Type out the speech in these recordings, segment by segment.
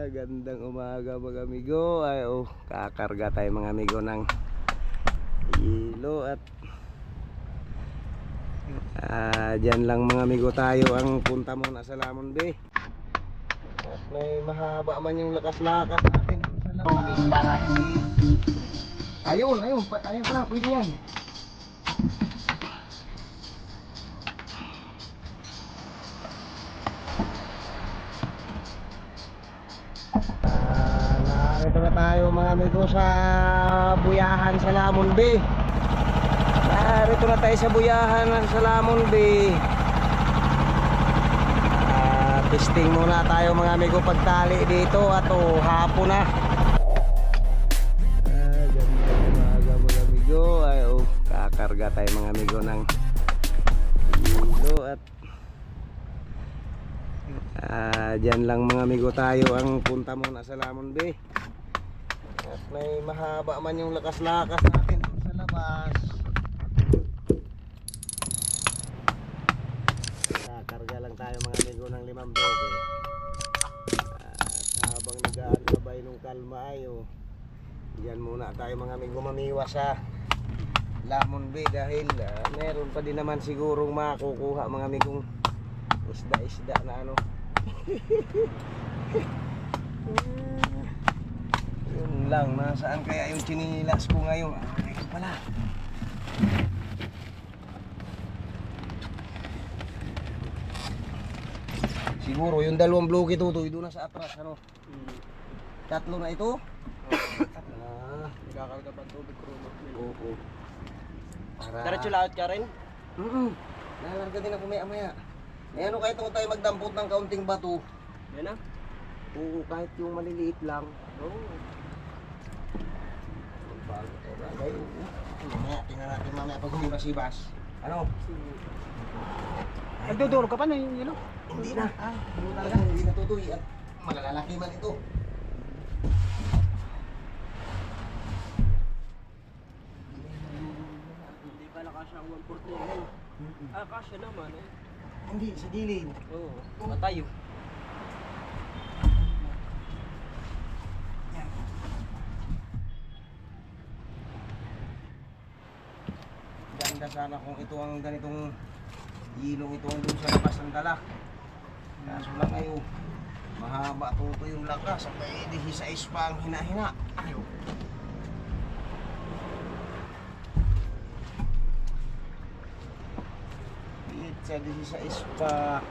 Gandang umaga mga amigo. Ay kakarga tayo mga amigo ng hilo at dyan lang mga amigo tayo ang punta muna sa Lamon Bay. At may mahaba man yung lakas-lakas natin sa labas. Ayun pala, pwede yan. Narito na tayo mga amigo sa buyahan sa Lamon Bay. Narito na tayo sa buyahan sa Lamon Bay. Testing muna tayo mga amigo pagtali dito at hapon na. Ganda umaga mga amigo. Ay kakarga tayo mga amigo ng hilo at dyan lang mga amigo tayo ang punta muna sa Lamon Bay. At may mahaba man yung lakas-lakas natin sa labas. Kakarga lang tayo mga amigo ng 5 bloke. At habang nag-aantay nung kalma ay dyan muna tayo mga amigo mamiwas sa Lamon Bay dahil meron pa din naman sigurong makukuha mga amigong isda na ano. Yun lang, nasaan kaya yung chinilas ko ngayon? Ito pala. Siguro yung 2 bloke tutoy doon na sa atras ano. 3 na ito. Nagkakarga pa tubig krumo. Oo. Diretso lahat ka rin? Nalarga din ako maya. Ano kahit ako tayo magdampot ng kaunting bato. Yan na? Oo, kahit yung maliliit lang. Oo. Mamaya, tingnan natin mamaya pag humibas-ibas. Ano? Nagduduro ka pa na yung yelo? Hindi na. Hindi na tutoy at malalalaki man ito. Hindi pala kasya ang 140 yan. Kasya naman eh. Hindi, sa gilid. Oo. Matayo. Ganda sana kung ito ang ganitong ilong ito ang doon sa labas ng dala. Kaso lang ayo, mahaba tuto yung lakas at may 16 pa ang hina-hina. Ayo. Sa 16 pa.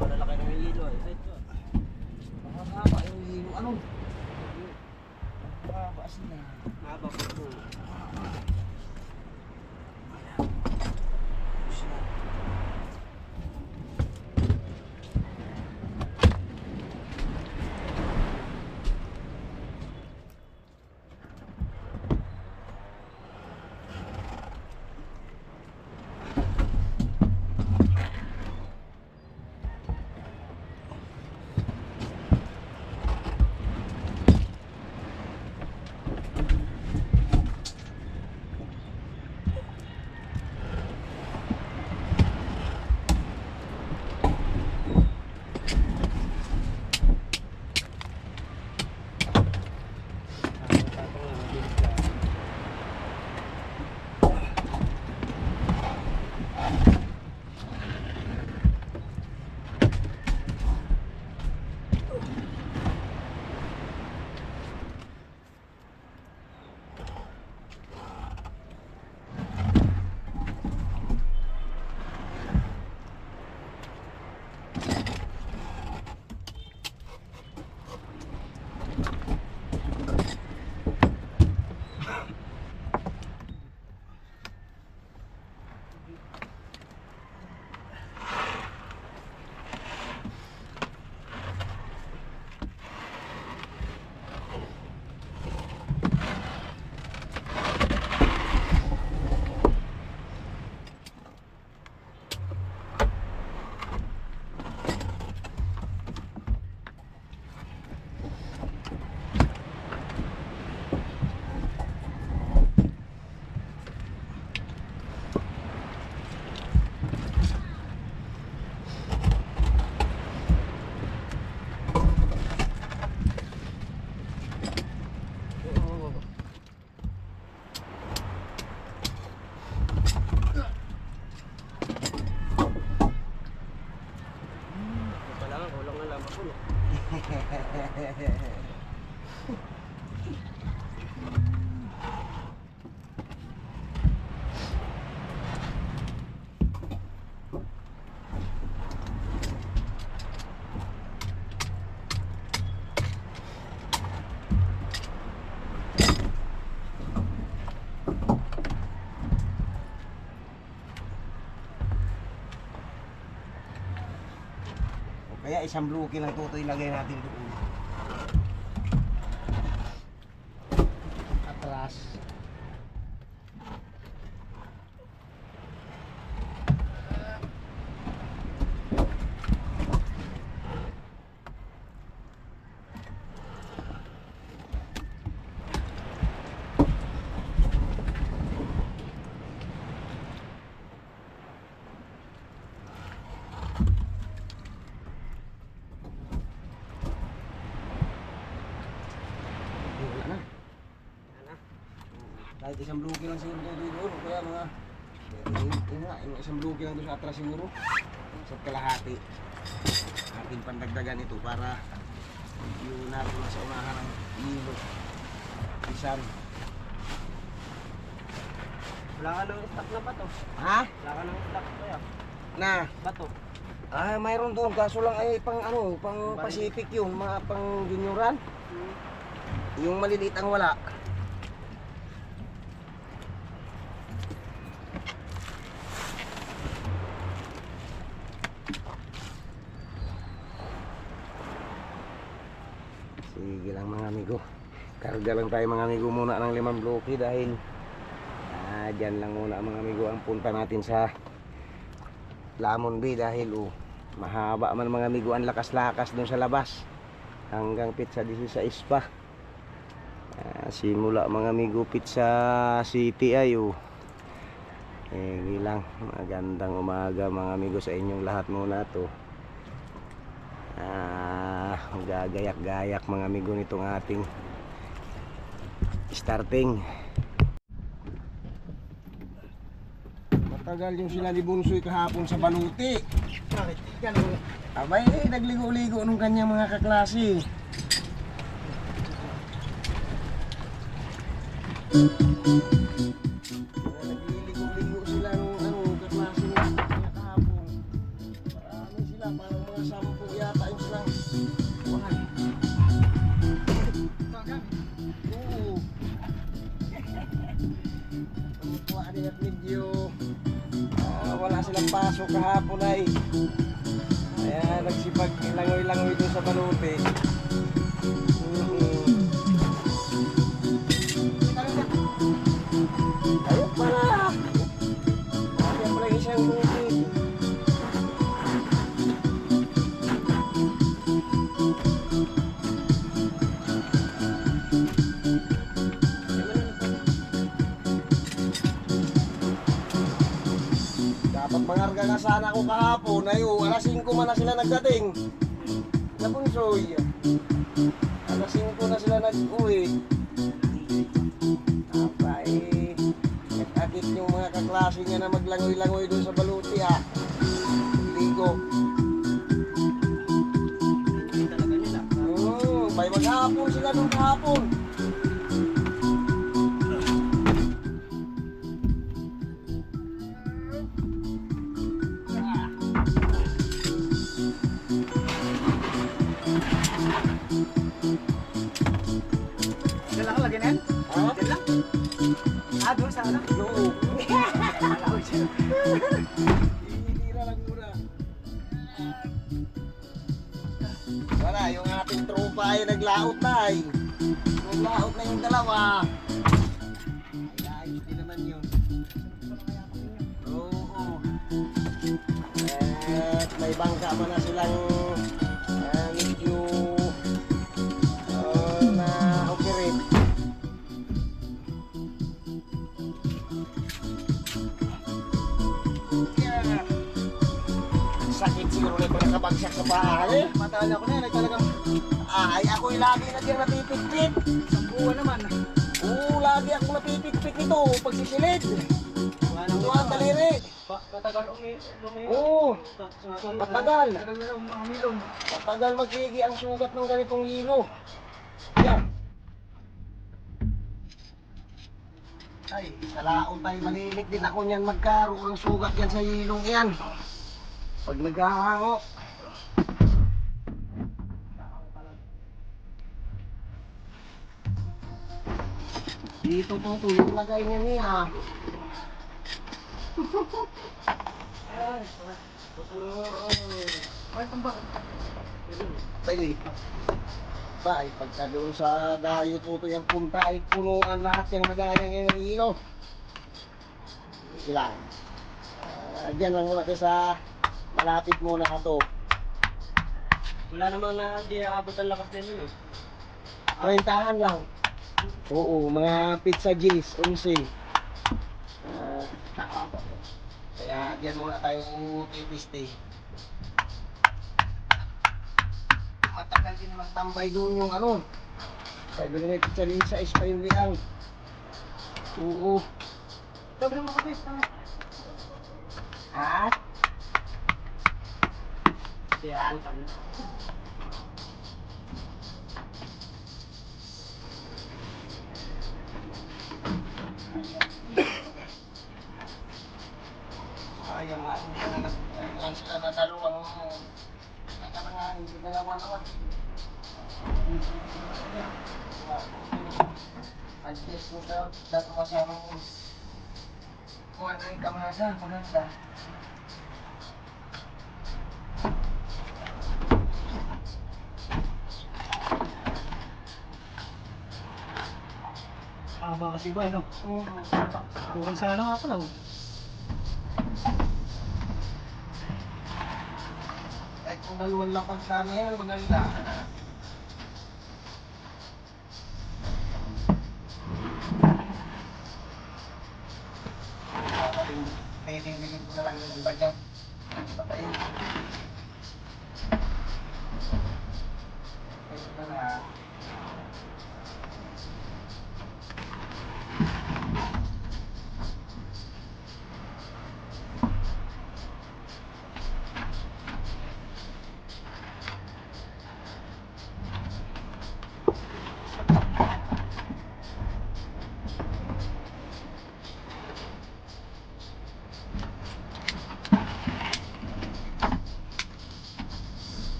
Malalaki ng hilo eh. Mahaba yung hilo. Ano? Mahaba sila. Mahaba po. Kaya isang bloke lang tutoy lagay natin doon. Atras. Wala na. Kahit isang bloke lang siguro doon. Kaya mga yung isang bloke lang doon sa atras siguro. Sa kalahati. Ating pandagdagan ito para yung naroon na sa unahan ng hilo. Isan. Wala ka ng stock na bato. Ha? Wala ka ng stock kaya. Na? Bato. Ah, mayroon doon. Kaso lang ay pang ano, pang Pacific yun. Mga pang junioran. Yung maliliit ang wala. Sige lang mga amigo. Karga lang tayo mga amigo muna ng 5 bloke dahil dyan lang muna mga amigo ang punta natin sa Lamon Bay dahil mahaba man mga amigo ang lakas-lakas dun sa labas hanggang Pizza 16 pa. Simula mga amigo Pizza City ay lang magandang umaga mga amigo sa inyong lahat muna to. Gagayak-gayak mga amigo nitong ating starting. Matagal yung sila ni Bunsoy kahapon sa Baluti. Bakit? Yan. Abay, nagligo-ligo nung kanyang mga kaklase. Nagliligo-ligo sila nung kaklase niya kahapon. Marami sila, parang mga 10 yata yung silang buhay. Oo. Tuwa din at medyo wala silang pasok kahapon ay. Kaya nagsipag langoy-langoy doon sa Baluti. Ayun pala! Ayun pala isang bukid. Dapat mangarga nga sana ako kahapon. Ayo, alas 5 man na sila nagdating. Napunsoy. Alas 5 na sila nag-uwi. Nag-agit yung mga kaklase niya na maglangoy-langoy doon sa Baluti ligo. Hindi talaga nila. May maghapon sila doon kahapon. Diyan lang lagyan yan? Ha? Diyan lang? Doon sa ano? Oo. Alaw siya. Hinihira lang muna. Wala, yung ating tropa ay naglaot na ay. Naglaot na yung dalawa. Ay, ayos din naman yun. Oo. At may bangka pa na silang medyo na-operate. Sakit siguro na ito nakabagsak sa bahay. Matala ko na yan. Ay talagang Ay, ako'y lagi na dyan napipikpik. isang buwan naman. Oo, lagi ako napipikpik ito pag sisilid. Wala nang Ito ang daliri. Matagal lumi. Oo, matagal. Matagal na umilong. Matagal magkigi ang sugat ng ganitong hilo. Yan. Ay, sa laon tayo malilit din ako niyan magkaroon ng sugat yan sa hilong yan. Pag naghahango. Dito po ito, yung lagay niya niya. Ay, Ay, tambak. Pwede. Ba, ay pagka doon sa dayo tuto yung punta ay punuan lahat yung nagayang enerhiyo. Ilan? Diyan lang muna sa malapit muna ito. Wala namang na hindi aabot ang lakas nila eh. Rentahan lang. Oo, mga pizza G's, 11. Kaya diyan muna tayo pipiste. Matagal din magtambay doon yung ano. Kaya doon may pizza G's sa Espayulian. Oo. Sobrang makapis na. Ha? Hindi aabot ang Sayang nga, hindi na lang sila nadalawang nakalanganin, hindi dalawa naman. Adjust mo sa dato masyadong kuha na yung kamasa, maganda. haba kasi ba, no? Oo. Kung sana nga pala. Kahit kung dalawang lapag sa amin, maganda. Titingin ko na lang yung iba dyan. Patayin. Ito na.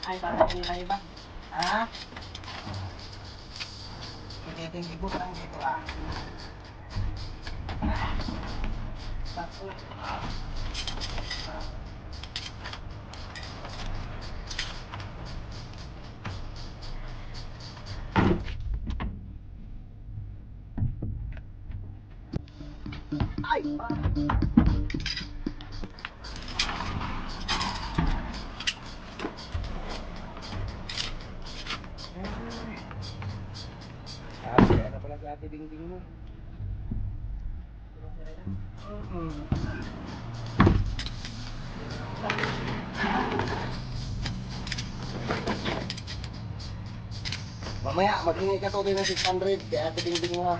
Ay, parang kanina iba. Ha? Titingin ko lang dito ah. Sakto. Ay! Kaya na pala sa ate dingding mo. Mamaya, mag-ingay ka to din ng 600 kaya ate dingding mo ha.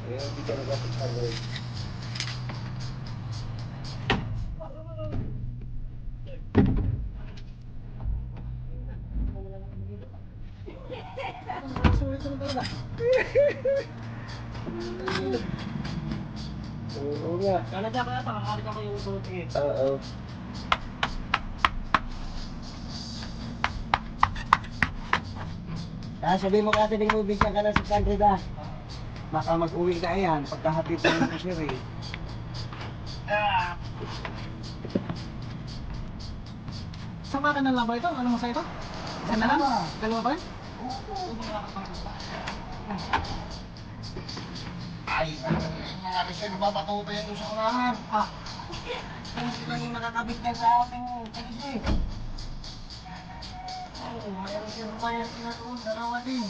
Ayun, hindi ka nag 600. Oo nga. Talaga kaya pakakalit ako yung suot eh. Oo. Sabihin mo kasi din mo bigyan ka ng 600 ah. Baka mag-uwi ka yan pagkahatid ng cashier eh. Sama ka na lang ba ito? Ano mo sa ito? Isa na lang? Dalawa ba? Ay, nangyari sa'yo, babatuto yan doon sa unahan. Ah, Hindi lang yung nakakabit niya sa ating kasi. Oo, mayroon siya rumayas na doon, dalawa din.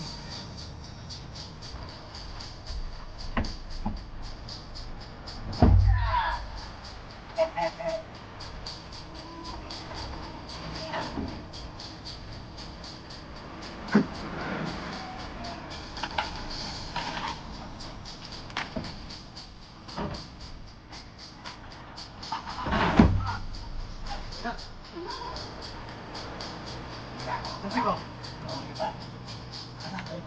kasi ko. Oo, diba? Anak, ay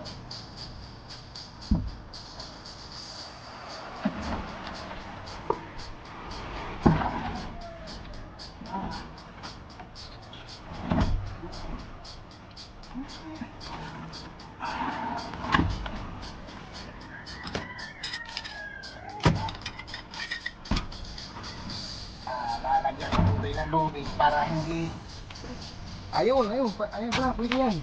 lubid para hindi... Ayun, ayun, ayun pala, pwede yan.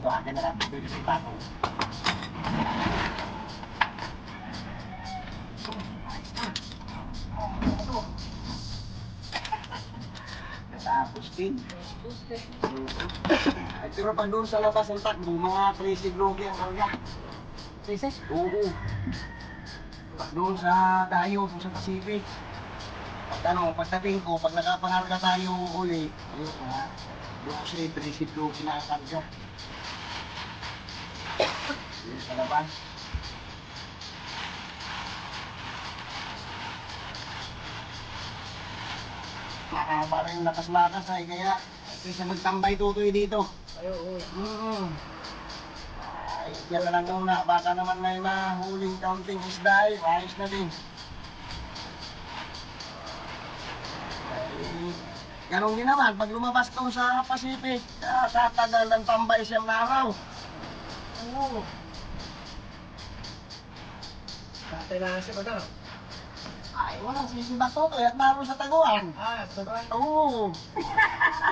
Ito akin na lang, bibili sa ibabaw. Natapos din. Ay, pero pag doon sa labas ng takbo, mga crazy bloke ang karga. Princess? Oo. Pag doon sa tayo, sa Pacific. Pag ano, pagdating ko, pag nakapangarga tayo uli, ayun nga, doon ko siya crazy bloke nakakarga. Doon sa labas. Parang yung lakas-lakas ay kaya kaysa magtambay tutoy dito. Ay, yan na lang muna. Baka naman may mahuling kaunting isda ay ayos na din. Ay, ganun din naman. Pag lumabas ka sa Pacific, sa tagal ng tambay siyang araw. Oo. Kailangan siya ba daw? Ay, walang sisiba to. Kaya't naroon sa taguan. Totoo. Oo.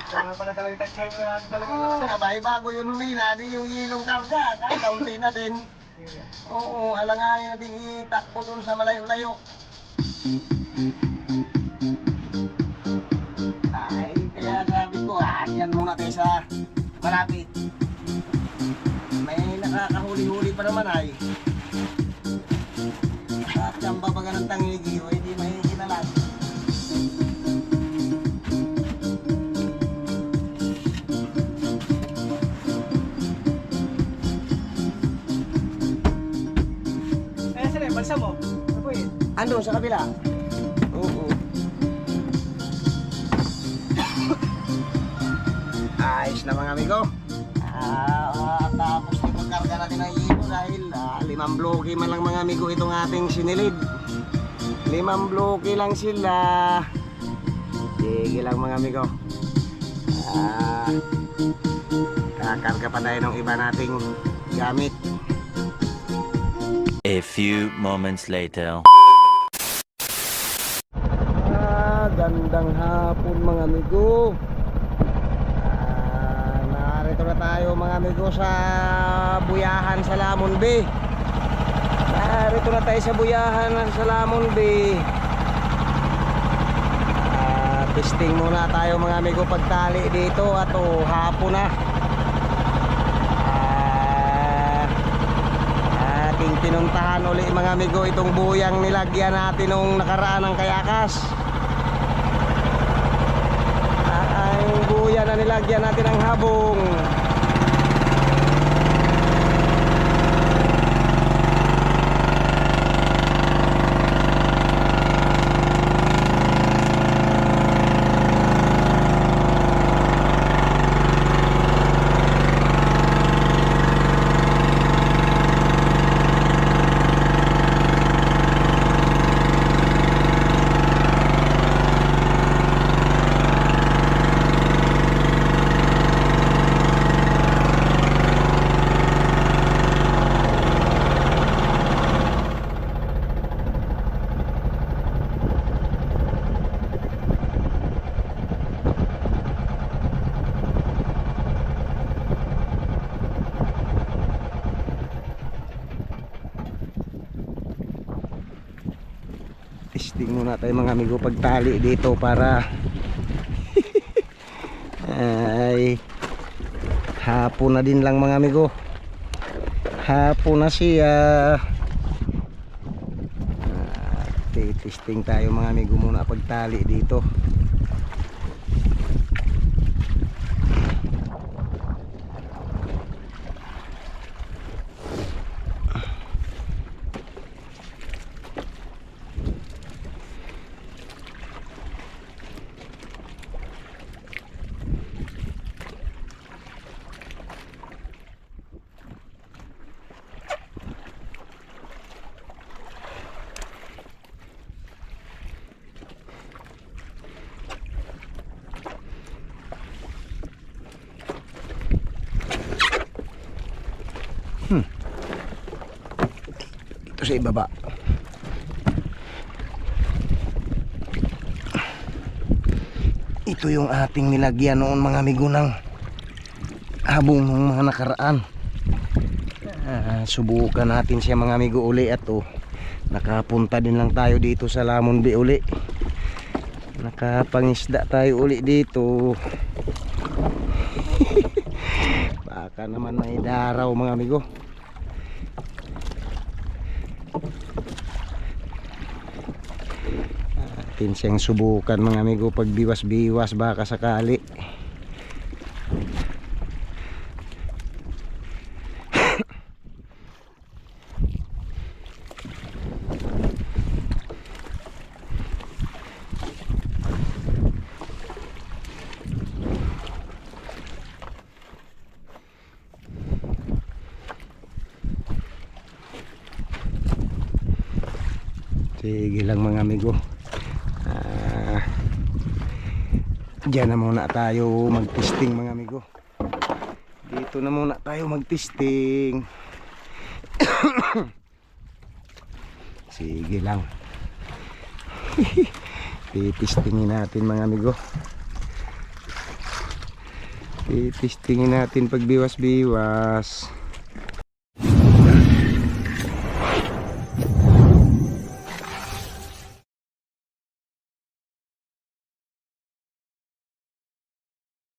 Kaya pala talaga tayo na talaga. Sabay bago yung humina, di yung ilong karga. Ay, kaunti na din. Oo, alangayin na din itakbo dun sa malayo-layo. Ay, kaya sabi ko, yan muna tayo sa malapit. May nakakahuli-huli pa naman ay. At ang babaga ng tangigi, o hindi mahihinalan. Saan yung balsa mo? Ano po yun? Andun sa kabila. Oo. Ayos na mga amigo. Tapos na pagkarga natin ng ibo dahil 5 bloke man lang mga amigo itong ating sinilid. 5 bloke lang sila. Sige lang mga amigo. Kakarga pa tayo ng iba nating gamit. A few moments later. Gandang hapon mga amigo. Narito na tayo mga amigo sa Buyahan sa Lamon Bay. Narito na tayo sa Buyahan sa Lamon Bay. Testing muna tayo mga amigo pagtali dito at hapon na. Ating pinuntahan uli mga amigo itong buyang nilagyan natin nung nakaraan ng kayakas. Ang buya na nilagyan natin ng habong. Testing muna tayo mga amigo pagtali dito para ay hapon na din lang mga amigo. Hapon na siya. Testing tayo mga amigo muna pagtali dito. dito sa ibaba. Ito yung ating nilagyan noon mga amigo ng habong ng mga nakaraan. Subukan natin siya mga amigo uli at nakapunta din lang tayo dito sa Lamon Bay uli. Nakapangisda tayo uli dito. Baka naman may daraw mga amigo. Atin siyang subukan mga amigo pag biwas-biwas baka sakali. Sige lang mga amigo. Diyan na muna tayo mag-testing mga amigo. Dito na muna tayo mag-testing. Sige lang. Titestingin natin mga amigo. Titestingin natin pag biwas-biwas.